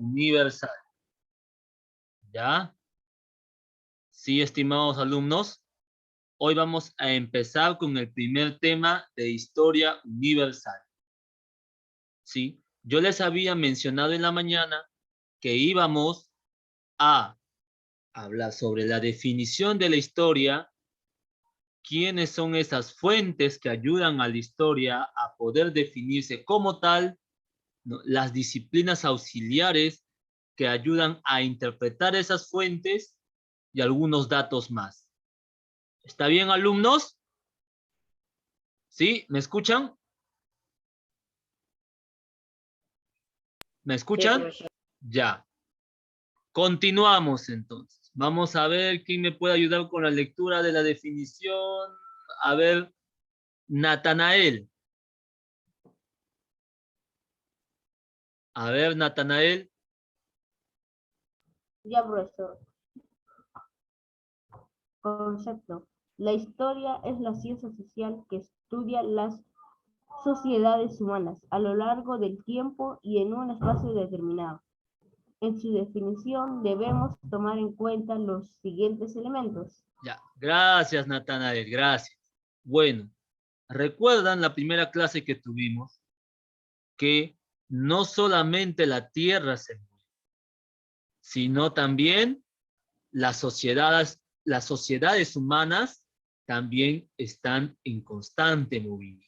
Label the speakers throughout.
Speaker 1: universal. ¿Ya? Sí, estimados alumnos. Hoy vamos a empezar con el primer tema de historia universal. ¿Sí? Yo les había mencionado en la mañana que íbamos a hablar sobre la definición de la historia, quiénes son esas fuentes que ayudan a la historia a poder definirse como tal, ¿no? Las disciplinas auxiliares que ayudan a interpretar esas fuentes y algunos datos más. ¿Está bien, alumnos? ¿Sí? ¿Me escuchan? ¿Me escuchan? Ya. Continuamos entonces. Vamos a ver quién me puede ayudar con la lectura de la definición. A ver, Natanael. A ver, Natanael.
Speaker 2: Ya, profesor. Concepto. La historia es la ciencia social que estudia las sociedades humanas a lo largo del tiempo y en un espacio determinado. En su definición debemos tomar en cuenta los siguientes elementos.
Speaker 1: Ya, gracias, Natanael, gracias. Bueno, ¿recuerdan la primera clase que tuvimos? Que no solamente la Tierra se mueve, sino también las sociedades humanas también están en constante movimiento.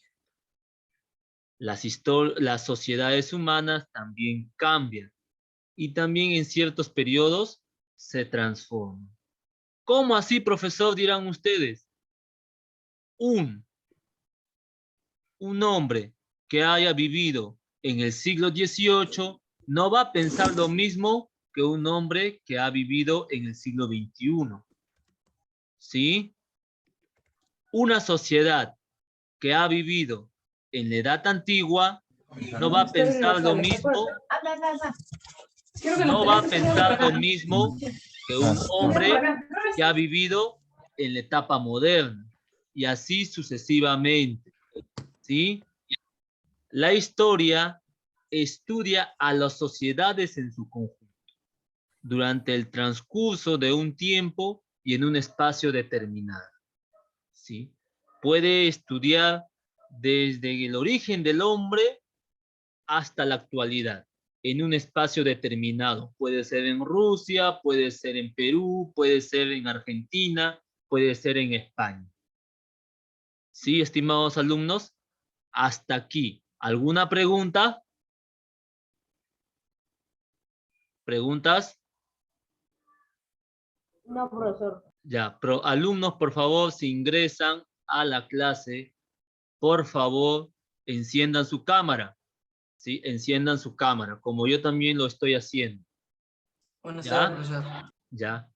Speaker 1: Las sociedades humanas también cambian y también en ciertos periodos se transforman. ¿Cómo así, profesor? Dirán ustedes. Un hombre que haya vivido en el siglo XVIII no va a pensar lo mismo que un hombre que ha vivido en el siglo XXI. ¿Sí? Una sociedad que ha vivido en la edad antigua no va a pensar lo mismo, no va a pensar lo mismo que un hombre que ha vivido en la etapa moderna y así sucesivamente. ¿Sí? La historia estudia a las sociedades en su conjunto durante el transcurso de un tiempo y en un espacio determinado. ¿Sí? Puede estudiar desde el origen del hombre hasta la actualidad, en un espacio determinado. Puede ser en Rusia, puede ser en Perú, puede ser en Argentina, puede ser en España. ¿Sí, estimados alumnos? Hasta aquí. ¿Alguna pregunta? ¿Preguntas?
Speaker 2: No, profesor.
Speaker 1: Ya, alumnos, por favor, si ingresan a la clase, por favor, enciendan su cámara. ¿Sí? Enciendan su cámara, como yo también lo estoy haciendo.
Speaker 3: Buenas
Speaker 1: ¿Ya?
Speaker 3: tardes, profesor.
Speaker 1: Ya.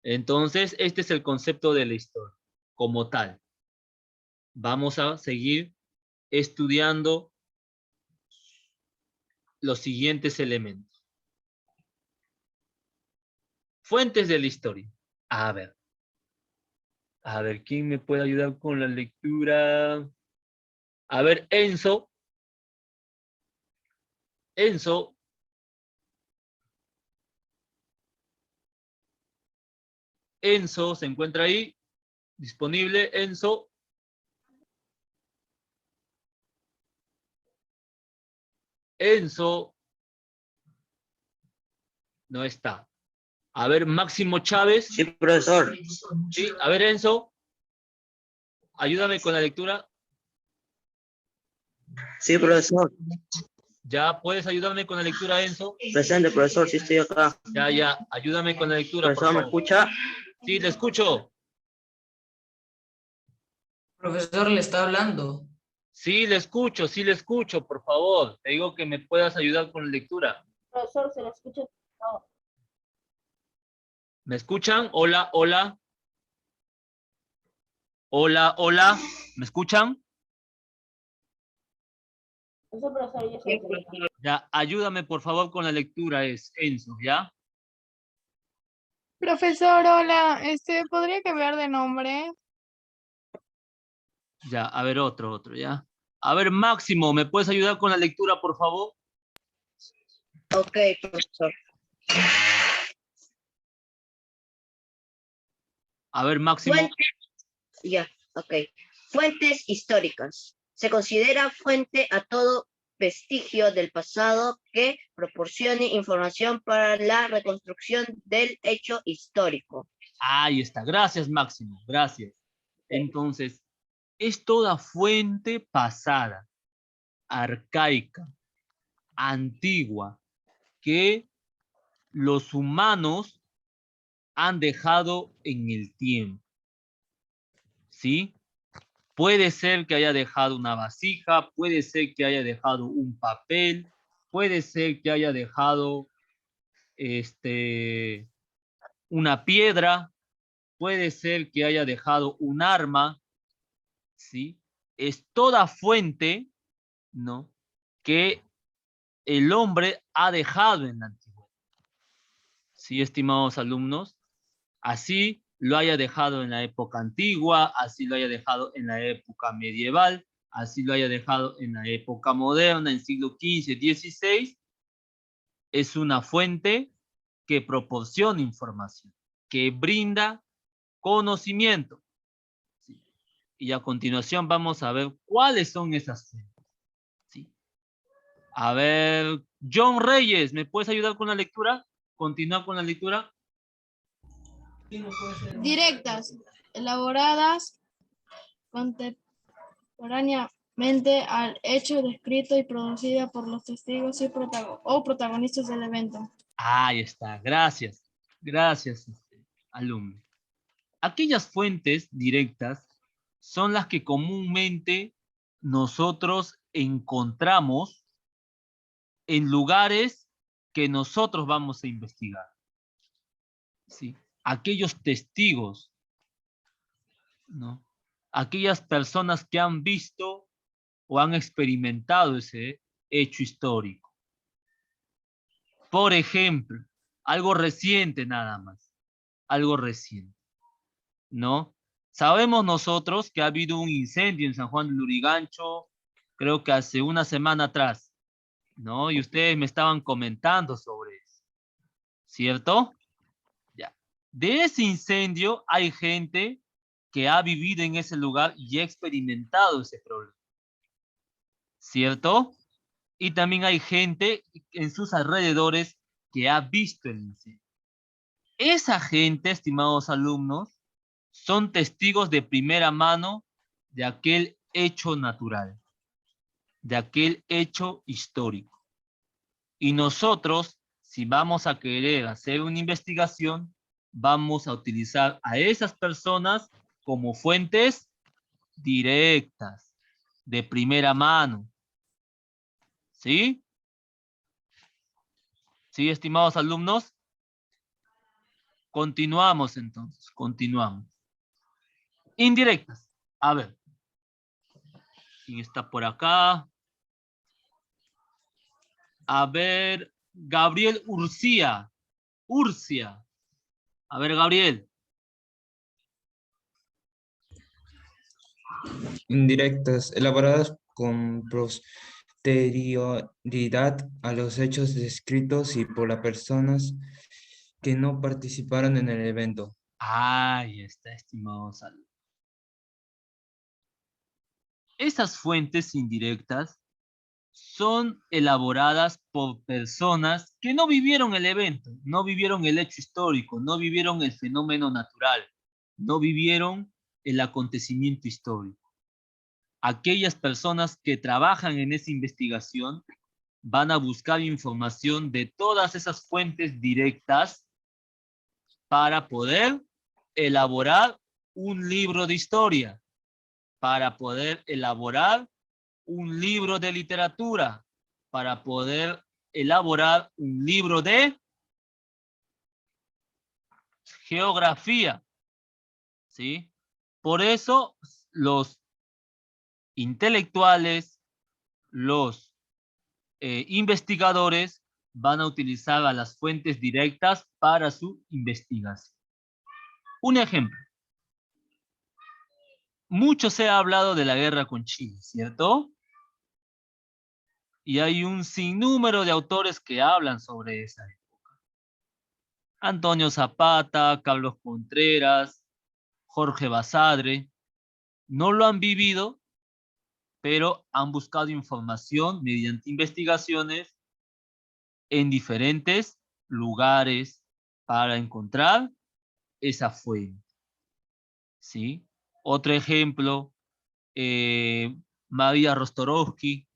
Speaker 1: Entonces, este es el concepto de la historia, como tal. Vamos a seguir estudiando los siguientes elementos. Fuentes de la historia. A ver, ¿quién me puede ayudar con la lectura? A ver, Enzo. Enzo. Enzo, ¿se encuentra ahí? Disponible, Enzo. Enzo. No está. A ver, Máximo Chávez.
Speaker 4: Sí, profesor.
Speaker 1: Sí, a ver, Enzo. Ayúdame con la lectura.
Speaker 4: Sí, profesor.
Speaker 1: Ya, ¿puedes ayudarme con la lectura, Enzo?
Speaker 4: Presente, profesor, sí estoy acá.
Speaker 1: Ya, ayúdame con la lectura, por
Speaker 4: Profesor, ¿me
Speaker 1: favor.
Speaker 4: escucha?
Speaker 1: Sí, le escucho.
Speaker 3: Profesor, le está hablando.
Speaker 1: Sí, le escucho, por favor. Te digo que me puedas ayudar con la lectura.
Speaker 2: Profesor, se le escucha. No.
Speaker 1: ¿Me escuchan? Hola, hola. Hola, hola. ¿Me escuchan?
Speaker 2: Eso, profesor, ya se le escucha.
Speaker 1: Ya, ayúdame, por favor, con la lectura, es Enzo, ¿ya?
Speaker 5: Profesor, hola, ¿podría cambiar de nombre?
Speaker 1: Ya, a ver, otro, ¿ya? A ver, Máximo, ¿me puedes ayudar con la lectura, por favor?
Speaker 6: Ok, profesor.
Speaker 1: A ver, Máximo.
Speaker 6: Fuentes, ya, ok. Fuentes históricas. Se considera fuente a todo vestigio del pasado que proporcione información para la reconstrucción del hecho histórico.
Speaker 1: Ahí está. Gracias, Máximo. Gracias. Entonces, es toda fuente pasada, arcaica, antigua, que los humanos han dejado en el tiempo. ¿Sí? Puede ser que haya dejado una vasija, puede ser que haya dejado un papel, puede ser que haya dejado una piedra, puede ser que haya dejado un arma, ¿sí? Es toda fuente, ¿no? Que el hombre ha dejado en la antigüedad. ¿Sí, estimados alumnos? Así lo haya dejado en la época antigua, así lo haya dejado en la época medieval, así lo haya dejado en la época moderna, en siglo XV, XVI, es una fuente que proporciona información, que brinda conocimiento. ¿Sí? Y a continuación vamos a ver cuáles son esas fuentes. ¿Sí? A ver, John Reyes, ¿me puedes ayudar con la lectura? Continúa con la lectura.
Speaker 5: Directas, elaboradas contemporáneamente al hecho descrito y producida por los testigos y protagonistas del evento.
Speaker 1: Ahí está, gracias. Gracias, alumno. Aquellas fuentes directas son las que comúnmente nosotros encontramos en lugares que nosotros vamos a investigar. ¿Sí? Aquellos testigos, ¿no? Aquellas personas que han visto o han experimentado ese hecho histórico. Por ejemplo, algo reciente nada más, algo reciente, ¿no? Sabemos nosotros que ha habido un incendio en San Juan de Lurigancho, creo que hace una semana atrás, ¿no? Y ustedes me estaban comentando sobre eso, ¿cierto? Ya. De ese incendio hay gente que ha vivido en ese lugar y ha experimentado ese problema, ¿cierto? Y también hay gente en sus alrededores que ha visto el incendio. Esa gente, estimados alumnos, son testigos de primera mano de aquel hecho natural, de aquel hecho histórico. Y nosotros, si vamos a querer hacer una investigación, vamos a utilizar a esas personas como fuentes directas, de primera mano. ¿Sí? ¿Sí, estimados alumnos? Continuamos entonces, continuamos. Indirectas. A ver. ¿Quién está por acá? A ver, Gabriel Urcia. Urcia. A ver, Gabriel.
Speaker 7: Indirectas, elaboradas con posterioridad a los hechos descritos y por las personas que no participaron en el evento.
Speaker 1: Ahí está, estimados alumnos. Esas fuentes indirectas son elaboradas por personas que no vivieron el evento, no vivieron el hecho histórico, no vivieron el fenómeno natural, no vivieron el acontecimiento histórico. Aquellas personas que trabajan en esa investigación van a buscar información de todas esas fuentes directas para poder elaborar un libro de historia, para poder elaborar un libro de literatura, para poder elaborar un libro de geografía, ¿sí? Por eso los intelectuales, los investigadores van a utilizar a las fuentes directas para su investigación. Un ejemplo. Mucho se ha hablado de la guerra con Chile, ¿cierto? Y hay un sinnúmero de autores que hablan sobre esa época. Antonio Zapata, Carlos Contreras, Jorge Basadre, no lo han vivido, pero han buscado información mediante investigaciones en diferentes lugares para encontrar esa fuente. ¿Sí? Otro ejemplo, María Rostorovsky,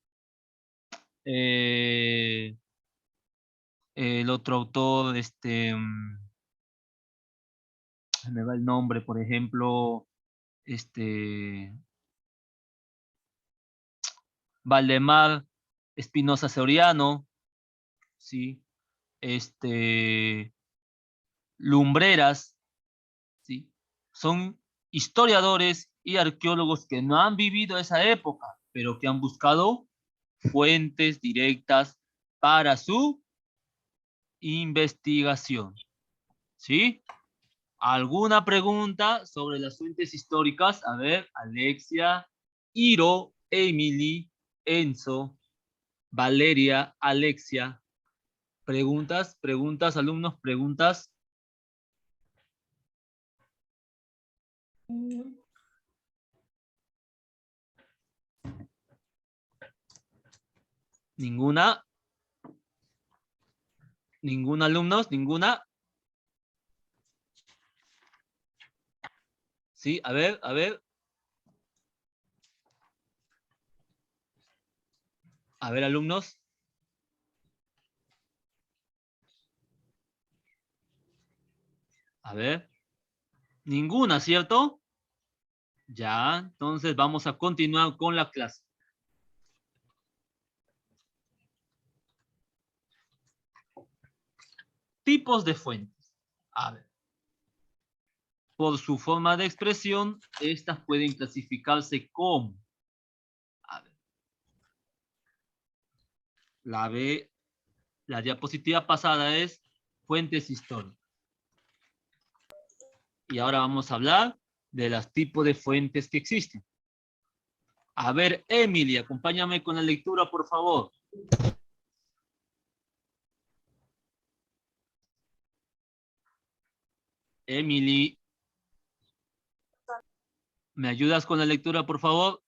Speaker 1: el otro autor, me va el nombre, por ejemplo, Valdemar Espinosa Soriano, ¿sí? Lumbreras, ¿sí? Son historiadores y arqueólogos que no han vivido esa época, pero que han buscado fuentes directas para su investigación. ¿Sí? ¿Alguna pregunta sobre las fuentes históricas? A ver, Alexia, Iro, Emily, Enzo, Valeria, Alexia. ¿Preguntas? ¿Preguntas, alumnos? ¿Preguntas? ¿Ninguna? ¿Ninguna, alumnos? ¿Ninguna? Sí, a ver, a ver. A ver, alumnos. A ver. Ninguna, ¿cierto? Ya, entonces vamos a continuar con la clase. Tipos de fuentes. A ver. Por su forma de expresión, estas pueden clasificarse como. A ver. La diapositiva pasada es fuentes históricas. Y ahora vamos a hablar de los tipos de fuentes que existen. A ver, Emily, acompáñame con la lectura, por favor. Emily, ¿me ayudas con la lectura, por favor?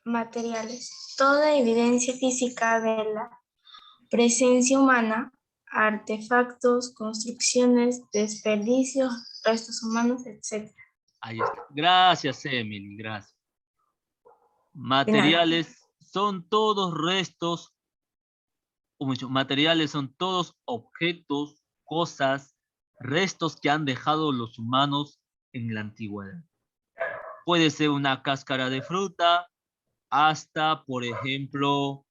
Speaker 5: Materiales. Toda evidencia física de la presencia humana, artefactos, construcciones, desperdicios, restos humanos, etc.
Speaker 1: Ahí está. Gracias, Emily, gracias. Materiales son todos restos, materiales son todos objetos, cosas, restos que han dejado los humanos en la antigüedad. Puede ser una cáscara de fruta, hasta, por ejemplo,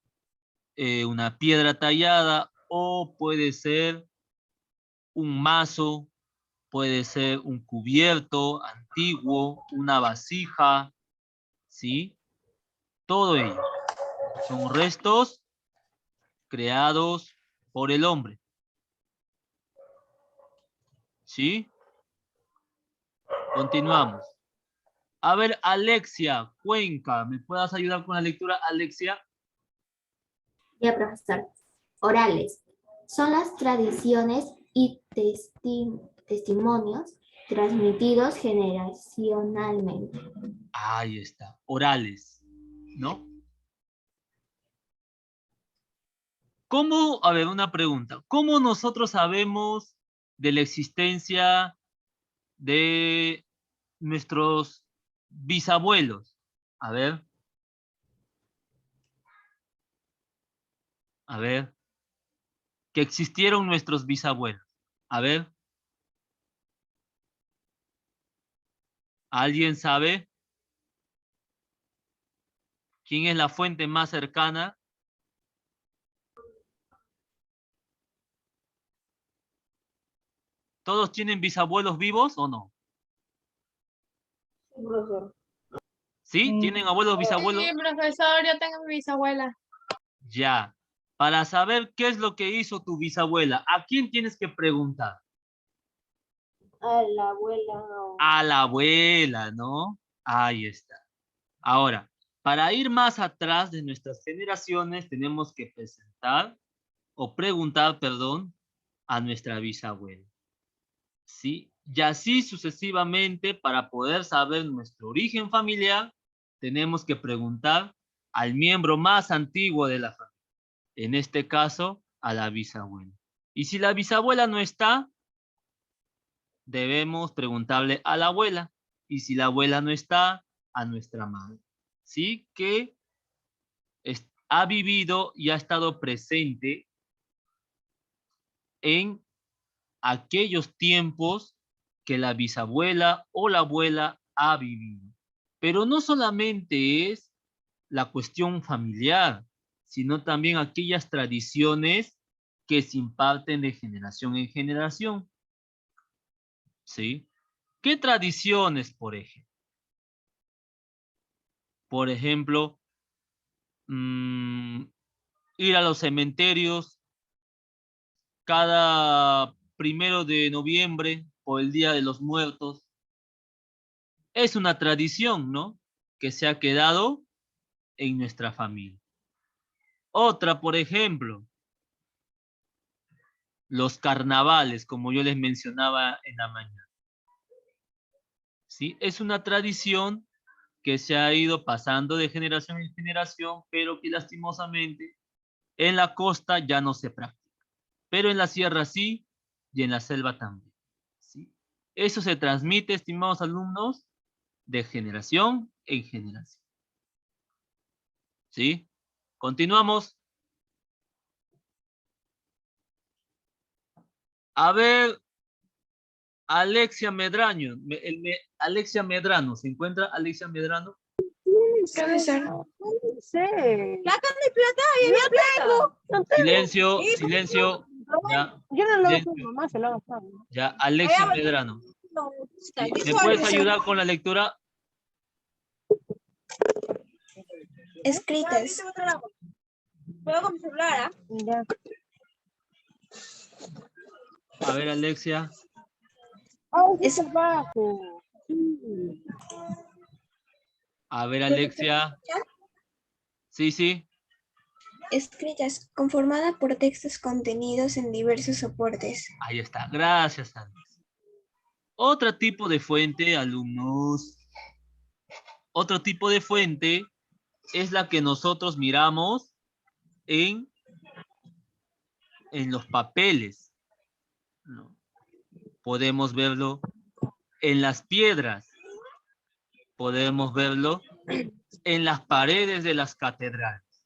Speaker 1: una piedra tallada, o puede ser un mazo, puede ser un cubierto antiguo, una vasija, ¿sí? Todo ello son restos creados por el hombre. ¿Sí? Continuamos. A ver, Alexia, Cuenca, ¿me puedas ayudar con la lectura, Alexia?
Speaker 8: Ya, profesor. Orales. Son las tradiciones y testimonios transmitidos generacionalmente.
Speaker 1: Ahí está, orales, ¿no? ¿Cómo, a ver, una pregunta, ¿cómo nosotros sabemos de la existencia de nuestros bisabuelos? A ver, que existieron nuestros bisabuelos. A ver, ¿alguien sabe? ¿Quién es la fuente más cercana? ¿Todos tienen bisabuelos vivos o no?
Speaker 2: Sí, profesor.
Speaker 1: ¿Sí? ¿Tienen abuelos, bisabuelos?
Speaker 5: Sí, profesor, yo tengo mi bisabuela.
Speaker 1: Ya. Para saber qué es lo que hizo tu bisabuela, ¿a quién tienes que preguntar?
Speaker 2: A la abuela.
Speaker 1: A la abuela, ¿no? Ahí está. Ahora, para ir más atrás de nuestras generaciones, tenemos que preguntar, perdón, a nuestra bisabuela. ¿Sí? Y así sucesivamente, para poder saber nuestro origen familiar, tenemos que preguntar al miembro más antiguo de la familia. En este caso, a la bisabuela. Y si la bisabuela no está, debemos preguntarle a la abuela. Y si la abuela no está, a nuestra madre. ¿Sí? Que ha vivido y ha estado presente en aquellos tiempos que la bisabuela o la abuela ha vivido. Pero no solamente es la cuestión familiar, sino también aquellas tradiciones que se imparten de generación en generación. ¿Sí? ¿Qué tradiciones, por ejemplo? Por ejemplo, ir a los cementerios cada 1 de noviembre por el Día de los Muertos. Es una tradición, ¿no? Que se ha quedado en nuestra familia. Otra, por ejemplo, los carnavales, como yo les mencionaba en la mañana. ¿Sí? Es una tradición que se ha ido pasando de generación en generación, pero que lastimosamente en la costa ya no se practica. Pero en la sierra sí y en la selva también. ¿Sí? Eso se transmite, estimados alumnos, de generación en generación. ¿Sí? Continuamos. A ver, Alexia Medrano. Alexia Medrano. ¿Se encuentra Alexia Medrano?
Speaker 5: Profesor.
Speaker 1: Silencio, silencio. Ya,
Speaker 2: Yo no lo
Speaker 1: silencio.
Speaker 2: tengo, mamá se lo va a gastar.
Speaker 1: Ya, Alexia Medrano. ¿Me puedes ayudar con la lectura?
Speaker 5: Escritas.
Speaker 2: Juego con mi celular, ¿ah?
Speaker 1: A ver, Alexia.
Speaker 5: Es-
Speaker 2: bajo.
Speaker 1: A ver, Alexia. Sí, sí.
Speaker 5: Escritas, conformada por textos contenidos en diversos soportes.
Speaker 1: Ahí está. Gracias, Alex. Otro tipo de fuente, alumnos. Otro tipo de fuente es la que nosotros miramos en los papeles, ¿no? Podemos verlo en las piedras. Podemos verlo en las paredes de las catedrales.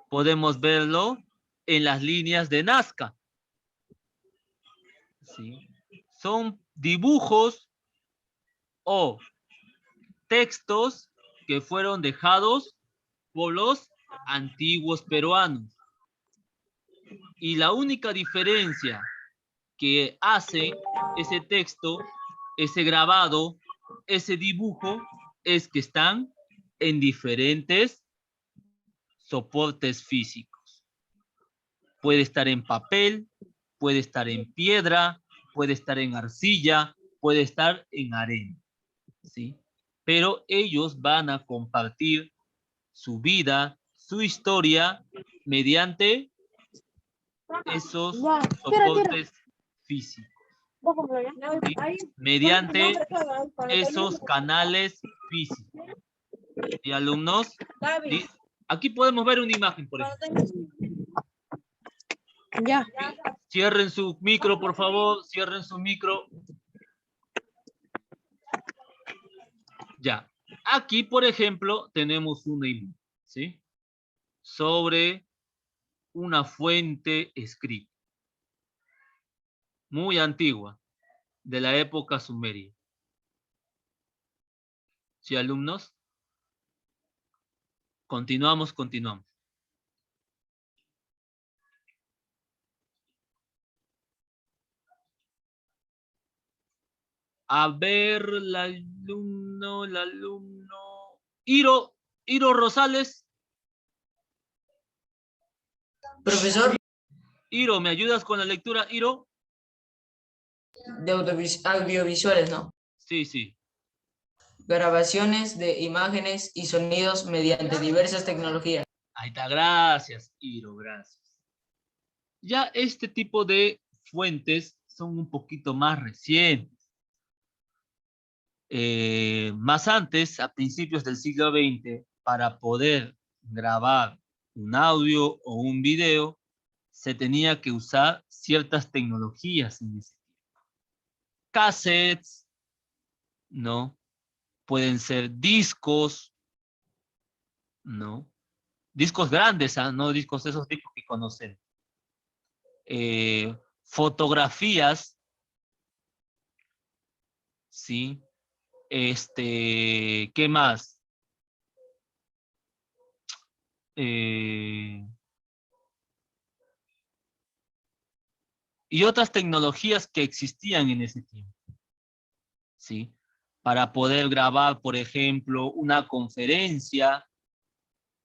Speaker 1: Podemos verlo en las líneas de Nazca. ¿Sí? Son dibujos o textos que fueron dejados por los antiguos peruanos. Y la única diferencia que hace ese texto, ese grabado, ese dibujo, es que están en diferentes soportes físicos. Puede estar en papel, puede estar en piedra, puede estar en arcilla, puede estar en arena, ¿sí? Pero ellos van a compartir su vida, su historia, mediante esos soportes físicos, ¿sí? Mediante esos canales físicos. ¿Y alumnos? ¿Sí? Aquí podemos ver una imagen, por ejemplo.
Speaker 2: Ya.
Speaker 1: Cierren su micro, por favor. Cierren su micro. Ya. Aquí, por ejemplo, tenemos una imagen, ¿sí? Sobre una fuente escrita. Muy antigua, de la época sumeria. ¿Sí, alumnos? Continuamos. A ver, el alumno. Iro Rosales.
Speaker 3: Profesor
Speaker 1: Iro, ¿me ayudas con la lectura, Iro?
Speaker 3: de audiovisuales, ¿no?
Speaker 1: Sí.
Speaker 3: grabaciones de imágenes y sonidos mediante diversas tecnologías.
Speaker 1: Ahí está, gracias, Iro, gracias. Ya este tipo de fuentes son un poquito más recientes. Más antes, a principios del siglo XX, para poder grabar un audio o un video, se tenía que usar ciertas tecnologías en ese tiempo. Cassettes, ¿no? Pueden ser discos, ¿no? Discos grandes, ¿ah? No discos, esos discos que conocen. Fotografías, ¿sí? ¿Qué más? Y otras tecnologías que existían en ese tiempo, ¿sí? Para poder grabar, por ejemplo, una conferencia,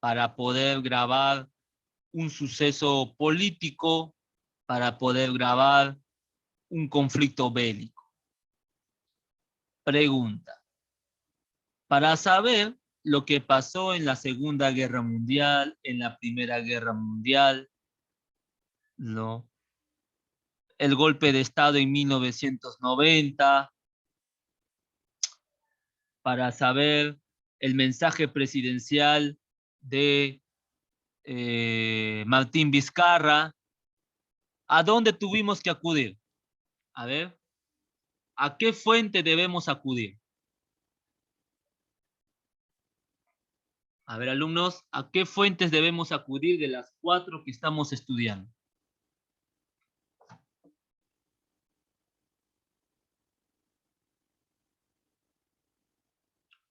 Speaker 1: para poder grabar un suceso político, para poder grabar un conflicto bélico. Pregunta. Para saber lo que pasó en la Segunda Guerra Mundial, en la Primera Guerra Mundial, ¿no? El golpe de Estado en 1990, para saber el mensaje presidencial de Martín Vizcarra, ¿a dónde tuvimos que acudir? A ver, ¿a qué fuente debemos acudir? A ver, alumnos, ¿a qué fuentes debemos acudir de las 4 que estamos estudiando?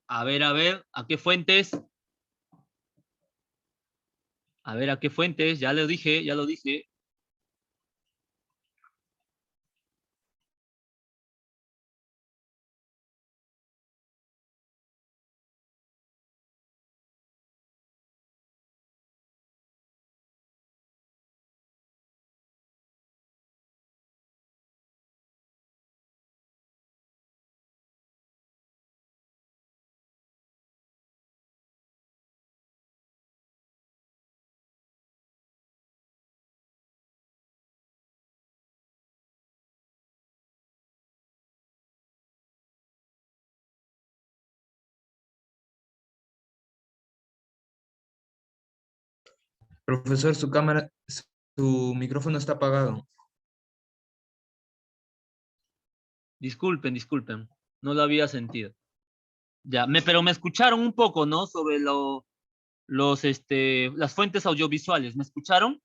Speaker 1: A ver, ¿a qué fuentes? A ver, ¿a qué fuentes? Ya lo dije, ya lo dije.
Speaker 7: Profesor, su micrófono está apagado.
Speaker 1: Disculpen, no lo había sentido. Ya, pero me escucharon un poco, ¿no? Sobre las fuentes audiovisuales. ¿Me escucharon?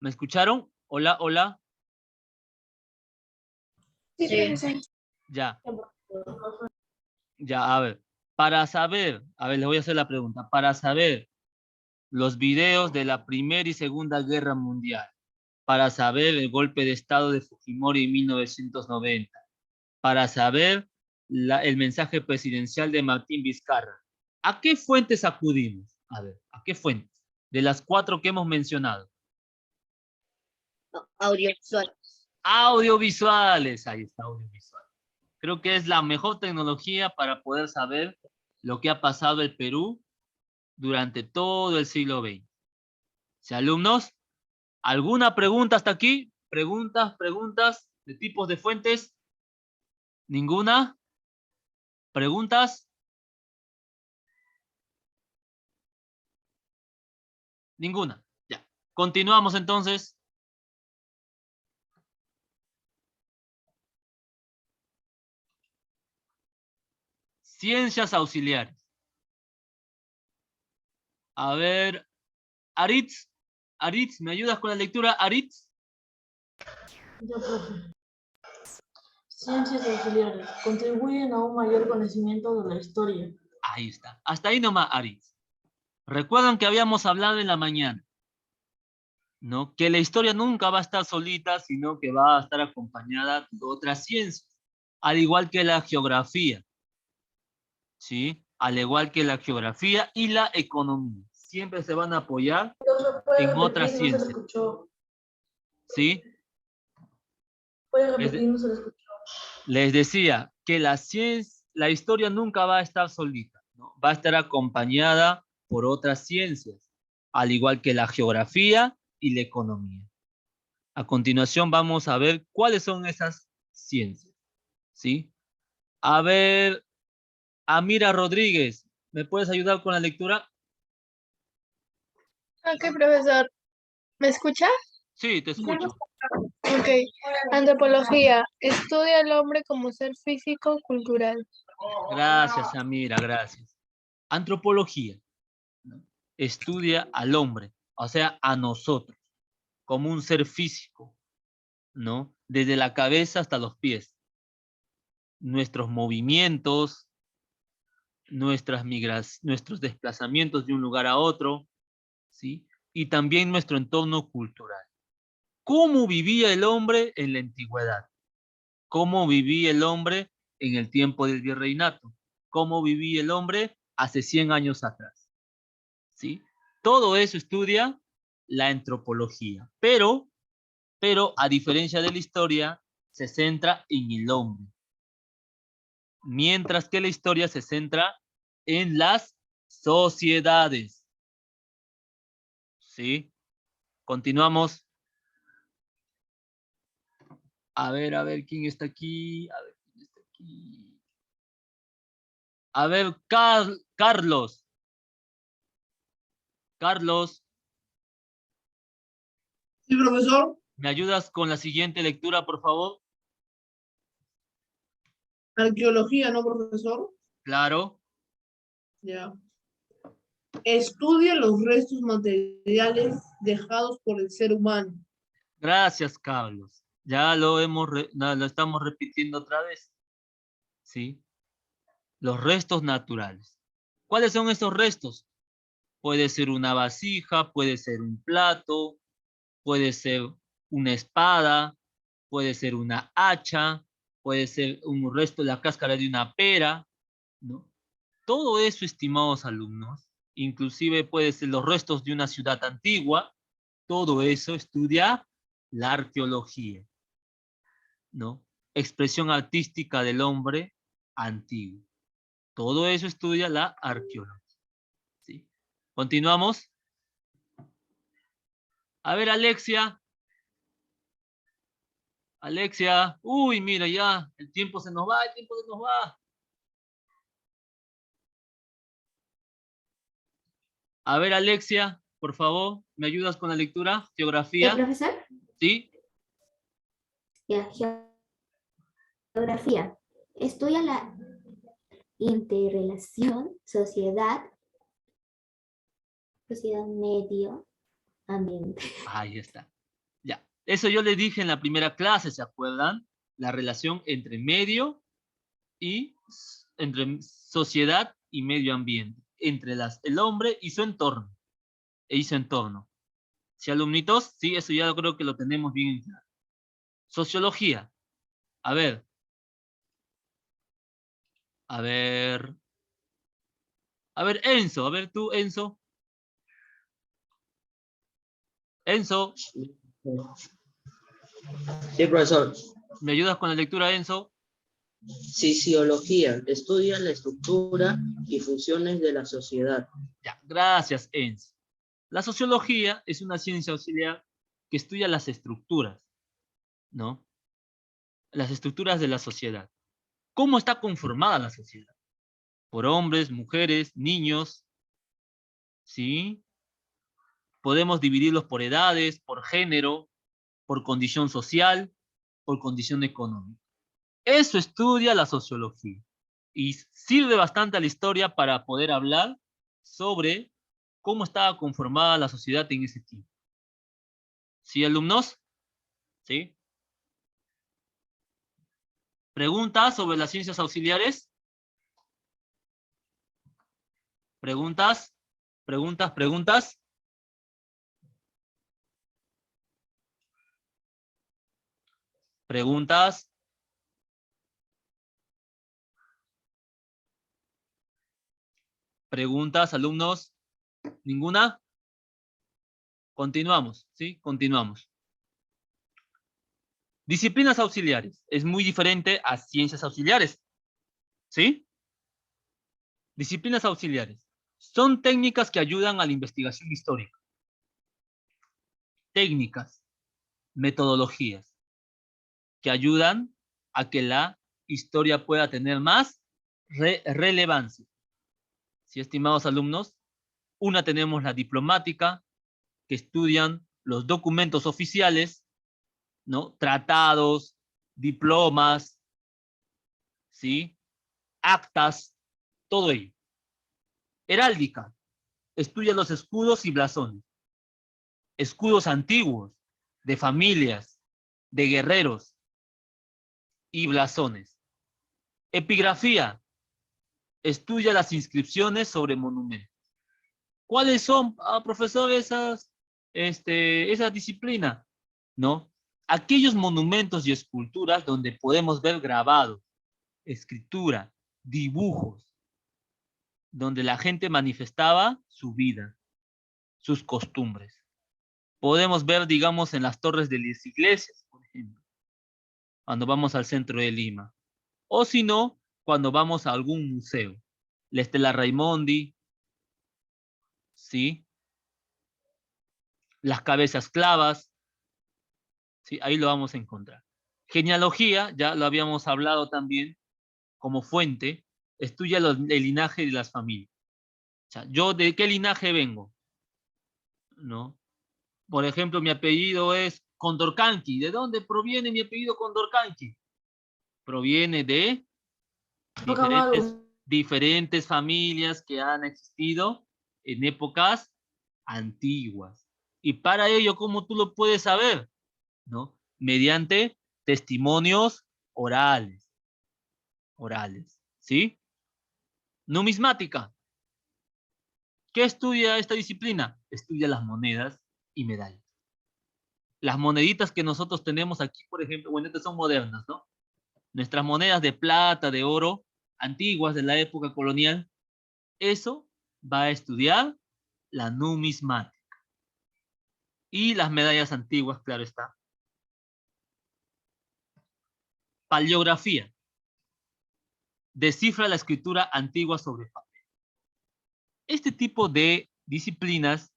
Speaker 1: ¿Me escucharon? Hola, hola.
Speaker 5: Sí,
Speaker 6: Sí.
Speaker 5: profesor.
Speaker 1: Ya. Ya, a ver. Para saber, a ver, les voy a hacer la pregunta. Para saber los videos de la Primera y Segunda Guerra Mundial, para saber el golpe de Estado de Fujimori en 1990, para saber el mensaje presidencial de Martín Vizcarra, ¿a qué fuentes acudimos? A ver, ¿a qué fuentes? De las 4 que hemos mencionado.
Speaker 6: Audiovisuales.
Speaker 1: Audiovisuales, ahí está, audiovisual. Creo que es la mejor tecnología para poder saber lo que ha pasado el Perú durante todo el siglo XX. ¿Sí, alumnos? ¿Alguna pregunta hasta aquí? ¿Preguntas de tipos de fuentes? ¿Ninguna? ¿Preguntas? Ninguna. Ya. Continuamos entonces. Ciencias auxiliares. A ver, Aritz, ¿me ayudas con la lectura? Aritz.
Speaker 9: Ya, profe. Ciencias auxiliares contribuyen a un mayor conocimiento de la historia.
Speaker 1: Ahí está. Hasta ahí nomás, Aritz. Recuerdan que habíamos hablado en la mañana, ¿no? Que la historia nunca va a estar solita, sino que va a estar acompañada de otras ciencias, al igual que la geografía, ¿sí? Al igual que la geografía y la economía. Siempre se van a apoyar en otras ciencias.
Speaker 9: No se le escuchó.
Speaker 1: ¿Sí?
Speaker 9: Puede repetir, no se le escuchó.
Speaker 1: Les decía que la historia nunca va a estar solita, ¿no? Va a estar acompañada por otras ciencias, al igual que la geografía y la economía. A continuación vamos a ver cuáles son esas ciencias, ¿sí? A ver, Amira Rodríguez, ¿me puedes ayudar con la lectura?
Speaker 5: Ok, profesor. ¿Me escucha?
Speaker 1: Sí, te escucho.
Speaker 5: Ok. Antropología. Estudia al hombre como ser físico cultural.
Speaker 1: Gracias, Amira, gracias. Antropología, ¿no? Estudia al hombre, o sea, a nosotros, como un ser físico, ¿no? Desde la cabeza hasta los pies. Nuestros movimientos, nuestros desplazamientos de un lugar a otro, ¿sí? Y también nuestro entorno cultural. ¿Cómo vivía el hombre en la antigüedad? ¿Cómo vivía el hombre en el tiempo del virreinato? ¿Cómo vivía el hombre hace 100 años atrás? ¿Sí? Todo eso estudia la antropología, pero a diferencia de la historia, se centra en el hombre, mientras que la historia se centra en las sociedades. ¿Sí? Continuamos. A ver, ¿quién está aquí? A ver, ¿quién está aquí? A ver, Carlos. Carlos,
Speaker 10: Sí, profesor.
Speaker 1: ¿me ayudas con la siguiente lectura, por favor?
Speaker 10: Arqueología, ¿no, profesor?
Speaker 1: Claro.
Speaker 10: Ya. Estudia los restos materiales dejados por el ser humano.
Speaker 1: Gracias, Carlos. Ya lo estamos repitiendo otra vez. ¿Sí? Los restos naturales. ¿Cuáles son esos restos? Puede ser una vasija, puede ser un plato, puede ser una espada, puede ser una hacha, puede ser un resto de la cáscara de una pera, ¿no? Todo eso, estimados alumnos, inclusive puede ser los restos de una ciudad antigua, todo eso estudia la arqueología, ¿no? Expresión artística del hombre antiguo. Todo eso estudia la arqueología. ¿Sí? Continuamos. A ver, Alexia. Alexia. Uy, mira, ya. El tiempo se nos va, el tiempo se nos va. A ver, Alexia, por favor, ¿me ayudas con la lectura?
Speaker 8: ¿Ya,
Speaker 1: Geografía.
Speaker 8: profesor?
Speaker 1: ¿Sí?
Speaker 8: Ya, geografía. Estudia la interrelación medio ambiente.
Speaker 1: Ahí está. Ya. Eso yo le dije en la primera clase, ¿se acuerdan? La relación entre medio y entre sociedad y medio ambiente, entre el hombre y su entorno. ¿Sí, alumnitos? Sí, eso ya creo que lo tenemos bien en claro. Sociología. A ver. A ver. A ver, Enzo. A ver tú, Enzo. Enzo,
Speaker 4: Sí, profesor.
Speaker 1: ¿me ayudas con la lectura, Enzo?
Speaker 4: Sociología. Estudia la estructura y funciones de la sociedad.
Speaker 1: Ya, gracias, Enzo. La sociología es una ciencia auxiliar que estudia las estructuras, ¿no? Las estructuras de la sociedad. ¿Cómo está conformada la sociedad? Por hombres, mujeres, niños, ¿sí? Podemos dividirlos por edades, por género, por condición social, por condición económica. Eso estudia la sociología y sirve bastante a la historia para poder hablar sobre cómo estaba conformada la sociedad en ese tiempo. ¿Sí, alumnos? ¿Sí? ¿Preguntas sobre las ciencias auxiliares? ¿Preguntas? ¿Preguntas? ¿Preguntas? ¿Preguntas, alumnos? ¿Ninguna? Continuamos, ¿sí? Continuamos. Disciplinas auxiliares. Es muy diferente a ciencias auxiliares. ¿Sí? Disciplinas auxiliares. Son técnicas que ayudan a la investigación histórica. Técnicas, metodologías, que ayudan a que la historia pueda tener más relevancia. Sí, estimados alumnos, una tenemos la diplomática, que estudian los documentos oficiales, ¿no? Tratados, diplomas, ¿sí? Actas, todo ello. Heráldica, estudia los escudos y blasones. Escudos antiguos, de familias, de guerreros y blasones. Epigrafía, estudia las inscripciones sobre monumentos. ¿Cuáles son, profesor, esa disciplina? ¿No? Aquellos monumentos y esculturas donde podemos ver grabados, escritura, dibujos, donde la gente manifestaba su vida, sus costumbres. Podemos ver, digamos, en las torres de las iglesias, por ejemplo, cuando vamos al centro de Lima. O si no, cuando vamos a algún museo. La Estela Raimondi, ¿sí? Las cabezas clavas, ¿sí? Ahí lo vamos a encontrar. Genealogía, ya lo habíamos hablado también, como fuente, estudia el linaje de las familias. O sea, ¿yo de qué linaje vengo? ¿No? Por ejemplo, mi apellido es Condorcanqui. ¿De dónde proviene mi apellido Condorcanqui? Proviene de diferentes familias que han existido en épocas antiguas. Y para ello, ¿cómo tú lo puedes saber? ¿No? Mediante testimonios orales. ¿Sí? Numismática. ¿Qué estudia esta disciplina? Estudia las monedas y medallas. Las moneditas que nosotros tenemos aquí, por ejemplo, bueno, estas son modernas, ¿no? Nuestras monedas de plata, de oro, antiguas de la época colonial, eso va a estudiar la numismática. Y las medallas antiguas, claro está. Paleografía. Descifra la escritura antigua sobre papel. Este tipo de disciplinas,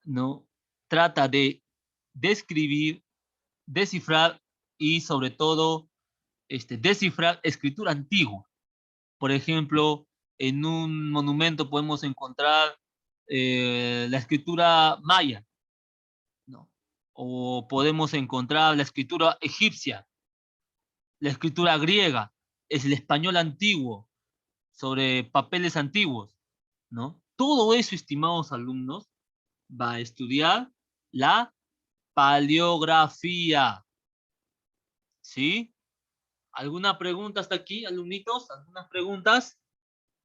Speaker 1: ¿no? Trata de describir, descifrar y sobre todo descifrar escritura antigua. Por ejemplo, en un monumento podemos encontrar la escritura maya, ¿no? O podemos encontrar la escritura egipcia, la escritura griega, es el español antiguo, sobre papeles antiguos, ¿no? Todo eso, estimados alumnos, va a estudiar la paleografía. ¿Sí? ¿Alguna pregunta hasta aquí, alumnitos? ¿Algunas preguntas?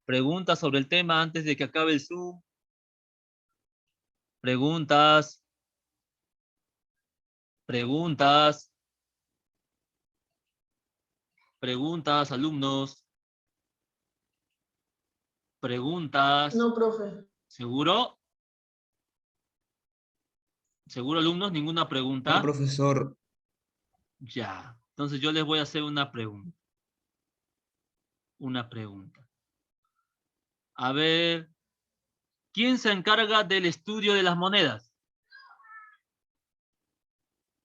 Speaker 1: ¿Preguntas sobre el tema antes de que acabe el Zoom? ¿Preguntas? ¿Preguntas? ¿Preguntas, alumnos? ¿Preguntas?
Speaker 9: No, profe.
Speaker 1: ¿Seguro? ¿Seguro, alumnos? ¿Ninguna pregunta?
Speaker 7: No, profesor.
Speaker 1: Ya. Entonces yo les voy a hacer una pregunta. Una pregunta. A ver, ¿quién se encarga del estudio de las monedas?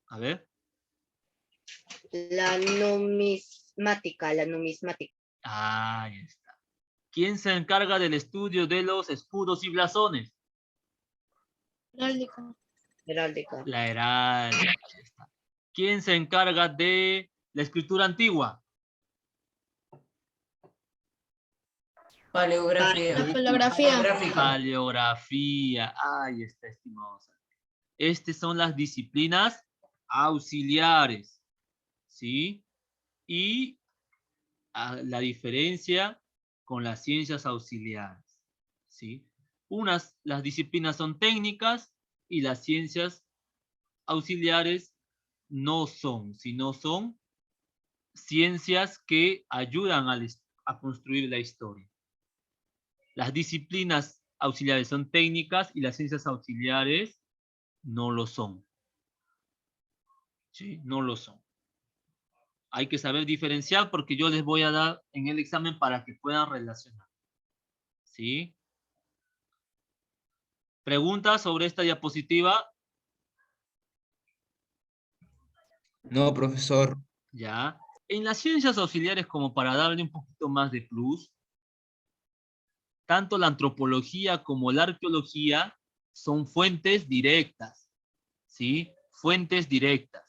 Speaker 1: A ver.
Speaker 6: La numismática.
Speaker 1: Ahí está. ¿Quién se encarga del estudio de los escudos y blasones?
Speaker 5: Heráldica.
Speaker 1: La heráldica. Ahí está. ¿Quién se encarga de la escritura antigua?
Speaker 3: Paleografía.
Speaker 5: La paleografía.
Speaker 1: Paleografía. Ahí está, estimados. Estas son las disciplinas auxiliares. ¿Sí? Y la diferencia con las ciencias auxiliares. ¿Sí? Las disciplinas son técnicas y las ciencias auxiliares no son, sino son ciencias que ayudan a construir la historia. Las disciplinas auxiliares son técnicas y las ciencias auxiliares no lo son. ¿Sí? No lo son. Hay que saber diferenciar porque yo les voy a dar en el examen para que puedan relacionar. ¿Sí? ¿Preguntas sobre esta diapositiva?
Speaker 7: No, profesor.
Speaker 1: Ya. En las ciencias auxiliares, como para darle un poquito más de plus, tanto la antropología como la arqueología son fuentes directas. ¿Sí? Fuentes directas.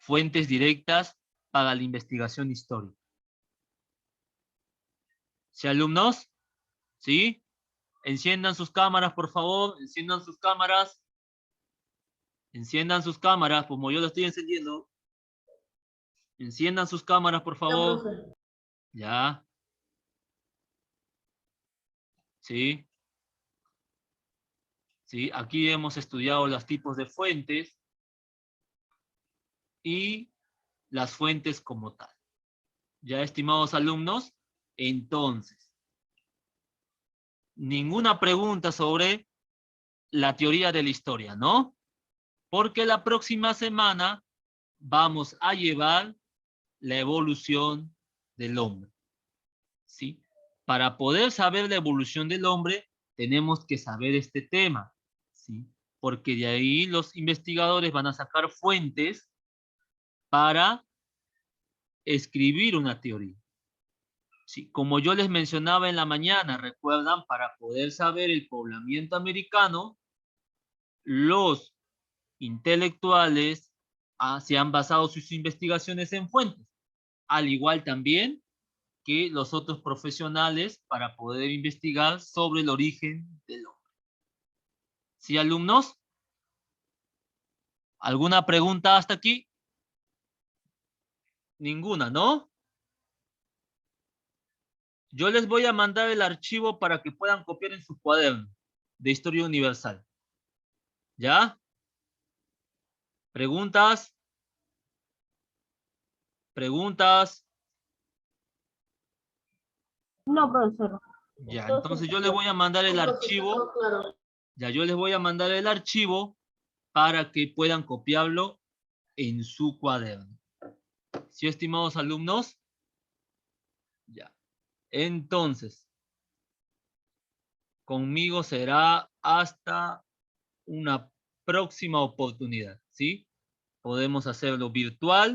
Speaker 1: Fuentes directas para la investigación histórica. ¿Sí, alumnos? ¿Sí? Enciendan sus cámaras, por favor. Enciendan sus cámaras. Enciendan sus cámaras, como yo lo estoy encendiendo. Enciendan sus cámaras, por favor. Ya. Sí. Sí, aquí hemos estudiado los tipos de fuentes y las fuentes como tal. Ya, estimados alumnos, entonces, ninguna pregunta sobre la teoría de la historia, ¿no? Porque la próxima semana vamos a llevar la evolución del hombre, ¿sí? Para poder saber la evolución del hombre, tenemos que saber este tema, ¿sí? Porque de ahí los investigadores van a sacar fuentes para escribir una teoría. Sí, como yo les mencionaba en la mañana, recuerdan, para poder saber el poblamiento americano, los intelectuales se han basado sus investigaciones en fuentes, al igual también que los otros profesionales para poder investigar sobre el origen del hombre. ¿Sí, alumnos? ¿Alguna pregunta hasta aquí? Ninguna, ¿no? Yo les voy a mandar el archivo para que puedan copiar en su cuaderno de Historia Universal. ¿Ya? ¿Preguntas? ¿Preguntas?
Speaker 2: No, profesor.
Speaker 1: Ya, entonces yo les voy a mandar el archivo. Ya, yo les voy a mandar el archivo para que puedan copiarlo en su cuaderno. ¿Sí, estimados alumnos? Ya. Entonces, conmigo será hasta una próxima oportunidad, ¿sí? Podemos hacerlo virtual